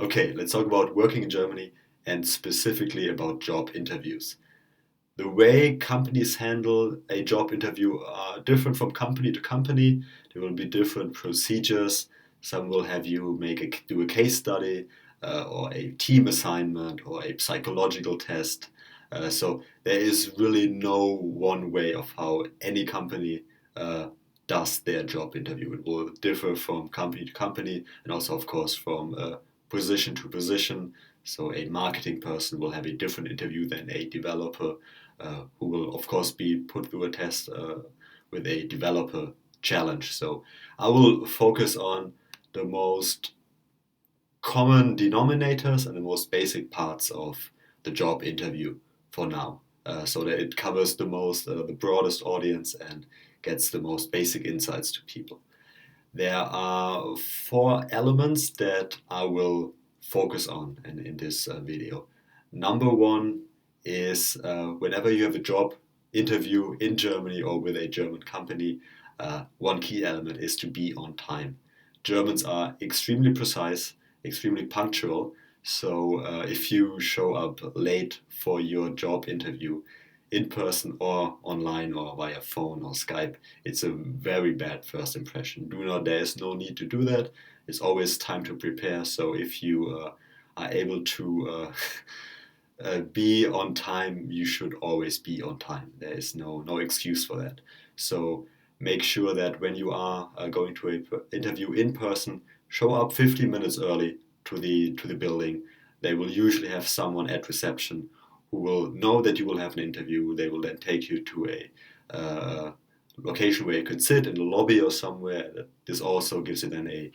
Okay, let's talk about working in Germany and specifically about job interviews. The way companies handle a job interview are different from company to company. There will be different procedures. Some will have you do a case study or a team assignment or a psychological test. So there is really no one way of how any company uh, does their job interview. It will differ from company to company and also, of course, from position to position. So a marketing person will have a different interview than a developer who will, of course, be put through a test with a developer challenge. So I will focus on the most common denominators and the most basic parts of the job interview for now, so that it covers the broadest audience and gets the most basic insights to people. There are four elements that I will focus on in this video. Number one is whenever you have a job interview in Germany or with a German company, one key element is to be on time. Germans are extremely precise, extremely punctual. So if you show up late for your job interview, in person or online or via phone or Skype, it's a very bad first impression. There is no need to do that. It's always time to prepare. So if you are able to be on time, you should always be on time. There is no excuse for that. So make sure that when you are going to an interview in person, show up 15 minutes early to the building. They will usually have someone at reception who will know that you will have an interview. They will then take you to location where you could sit in the lobby or somewhere. This also gives you then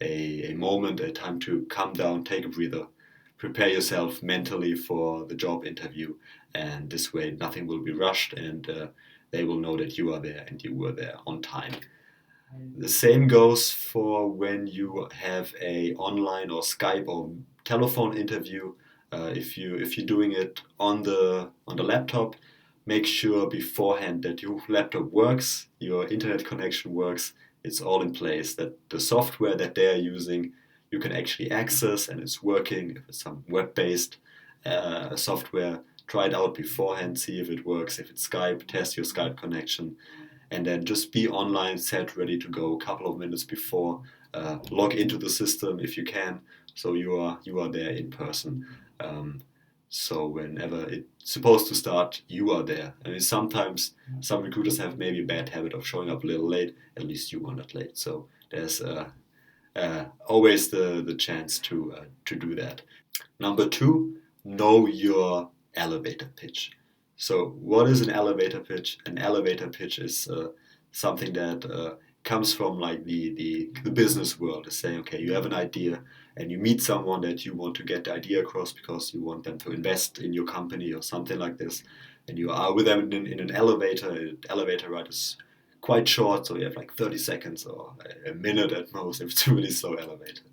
a moment, a time to calm down, take a breather, prepare yourself mentally for the job interview, and this way nothing will be rushed and they will know that you are there and you were there on time. The same goes for when you have a online or Skype or telephone interview. If you're doing it on the laptop, make sure beforehand that your laptop works, your internet connection works, it's all in place. That the software that they are using you can actually access and it's working. If it's some web-based software, try it out beforehand, see if it works. If it's Skype, test your Skype connection and then just be online, set, ready to go a couple of minutes before. Log into the system if you can, so you are there in person. So whenever it's supposed to start, you are there. I mean, sometimes some recruiters have maybe a bad habit of showing up a little late. At least you are not late. So there's always the chance to do that. Number two, know your elevator pitch. So, what is an elevator pitch? An elevator pitch is something that comes from like the business world. Is saying, okay, you have an idea and you meet someone that you want to get the idea across because you want them to invest in your company or something like this, and you are with them in an elevator. An elevator ride is quite short, so you have like 30 seconds or a minute at most if it's a really slow elevator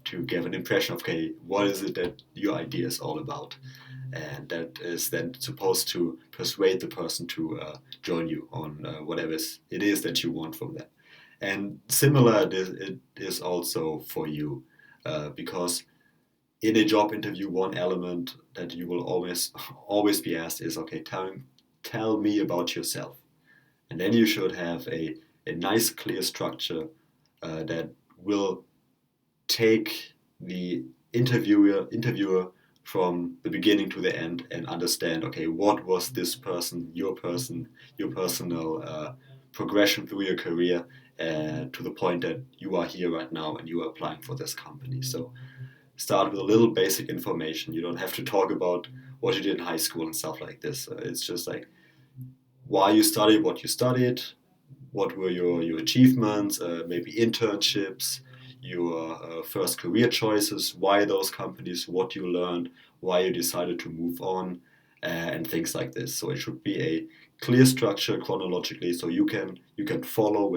to give an impression of, okay, what is it that your idea is all about? And that is then supposed to persuade the person to join you on whatever it is that you want from them. And similar, it is also for you, because in a job interview, one element that you will always be asked is, okay, tell me about yourself. And then you should have a nice, clear structure that will take the interviewer from the beginning to the end and understand, okay, what was this your personal progression through your career to the point that you are here right now and you are applying for this company. So start with a little basic information. You don't have to talk about what you did in high school and stuff like this. It's just like why you studied what you studied, what were your achievements, maybe internships, your first career choices, why those companies, what you learned, why you decided to move on, and things like this. So it should be a clear structure chronologically, so you can follow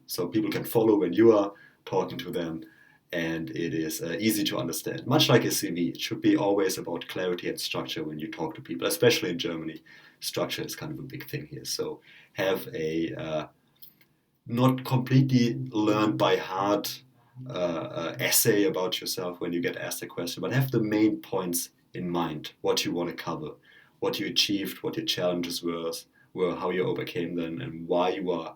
so people can follow when you are talking to them, and it is easy to understand. Much like a CV, it should be always about clarity and structure when you talk to people, especially in Germany. Structure is kind of a big thing here. So have a not completely learned by heart essay about yourself when you get asked a question, but have the main points in mind, what you want to cover, what you achieved, what your challenges were, how you overcame them, and why you are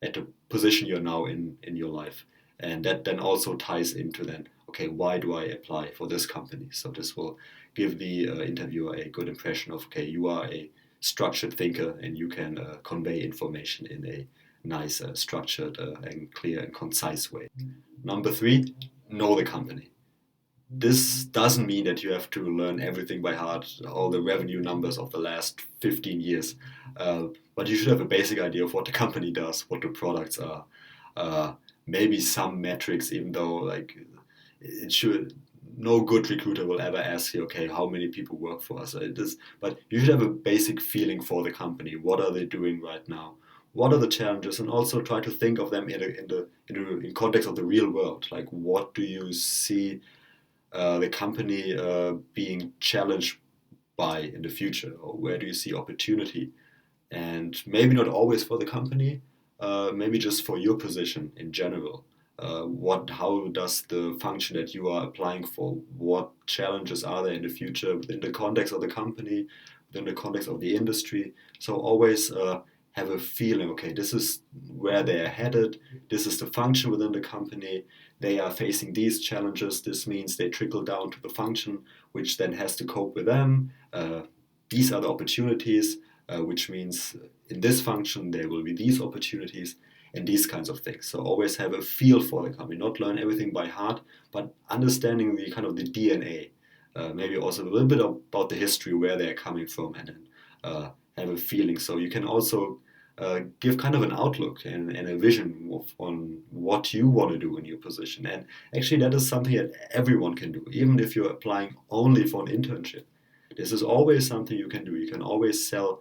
at the position you're now in your life. And that then also ties into then, okay, why do I apply for this company? So this will give the interviewer a good impression of, okay, you are a structured thinker and you can convey information in a nice, structured, and clear and concise way. Number three, know the company. This doesn't mean that you have to learn everything by heart, all the revenue numbers of the last 15 years, but you should have a basic idea of what the company does, what the products are, uh, maybe some metrics, even though like it should. No good recruiter will ever ask you, okay, how many people work for us? But you should have a basic feeling for the company. What are they doing right now? What are the challenges? And also try to think of them in context of the real world. Like, what do you see the company being challenged by in the future, or where do you see opportunity? And maybe not always for the company, maybe just for your position in general. How does the function that you are applying for, what challenges are there in the future within the context of the company, within the context of the industry? So always have a feeling, okay, this is where they're headed, this is the function within the company, they are facing these challenges, this means they trickle down to the function, which then has to cope with them. These are the opportunities, which means in this function there will be these opportunities and these kinds of things. So always have a feel for the company, not learn everything by heart, but understanding the kind of the DNA, maybe also a little bit about the history, where they're coming from, and then have a feeling. So you can also give kind of an outlook and a vision on what you want to do in your position. And actually, that is something that everyone can do, even if you're applying only for an internship. This is always something you can do. You can always sell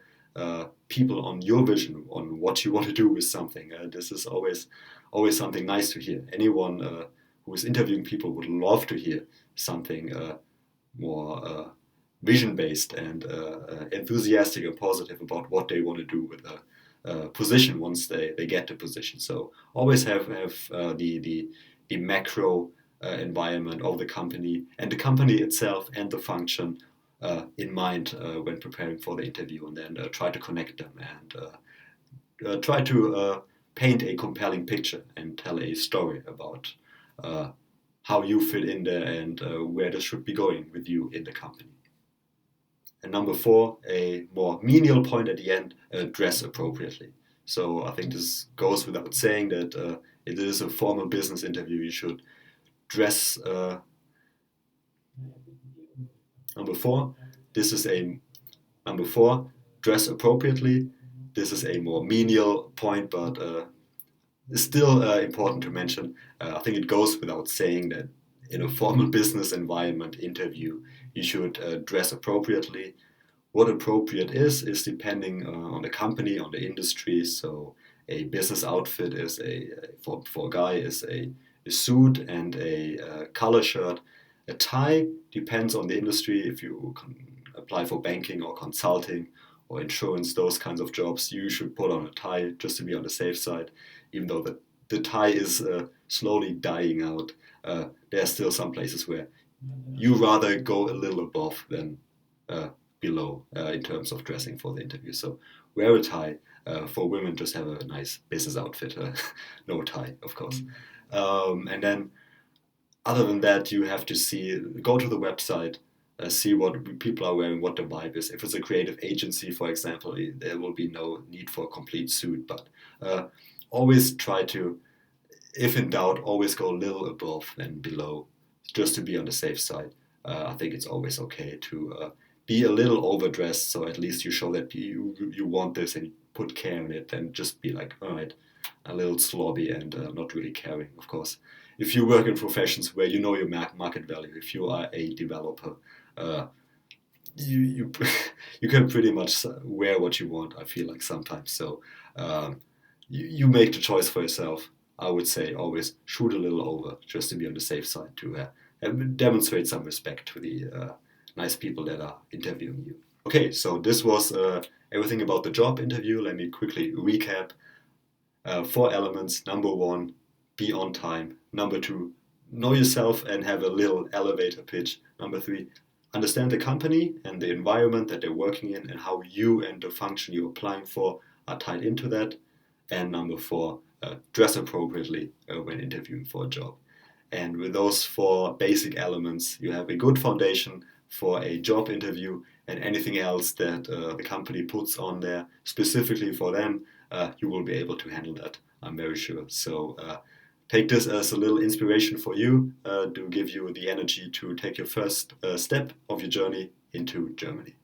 people on your vision, on what you want to do with something. This is always something nice to hear. Anyone who is interviewing people would love to hear something more vision based and enthusiastic and positive about what they want to do with a position once they get the position. So always have the macro environment of the company and the company itself and the function in mind when preparing for the interview, and then try to connect them and try to paint a compelling picture and tell a story about how you fit in there and where this should be going with you in the company. And number four, a more menial point at the end, dress appropriately. So I think this goes without saying that it is a formal business interview. You should dress. Number four, this is a number four, dress appropriately. This is a more menial point, but it's still important to mention. I think it goes without saying that in a formal business environment interview, you should dress appropriately. What appropriate is depending on the company, on the industry. So a business outfit is for a guy is a suit and a collar shirt. A tie depends on the industry. If you apply for banking or consulting or insurance, those kinds of jobs, you should put on a tie just to be on the safe side. Even though the tie is slowly dying out, there are still some places where you rather go a little above than below in terms of dressing for the interview. So wear a tie. For women, just have a nice business outfit. No tie, of course. And then other than that, you have to go to the website, see what people are wearing, what the vibe is. If it's a creative agency, for example, there will be no need for a complete suit, but always try to, if in doubt, always go a little above than below, just to be on the safe side. I think it's always okay to be a little overdressed, so at least you show that you want this and you put care in it, and just be like, all right, a little slobby and not really caring, of course. If you work in professions where you know your market value, if you are a developer, you you can pretty much wear what you want. I feel like sometimes. So you make the choice for yourself. I would say always shoot a little over, just to be on the safe side, to demonstrate some respect to the nice people that are interviewing you. Okay, so this was everything about the job interview. Let me quickly recap. Four elements. Number one, be on time. Number 2, know yourself and have a little elevator pitch. Number 3, understand the company and the environment that they're working in and how you and the function you're applying for are tied into that. And number 4, dress appropriately when interviewing for a job. And with those 4 basic elements, you have a good foundation for a job interview, and anything else that the company puts on there specifically for them, you will be able to handle that, I'm very sure. So take this as a little inspiration for you to give you the energy to take your first step of your journey into Germany.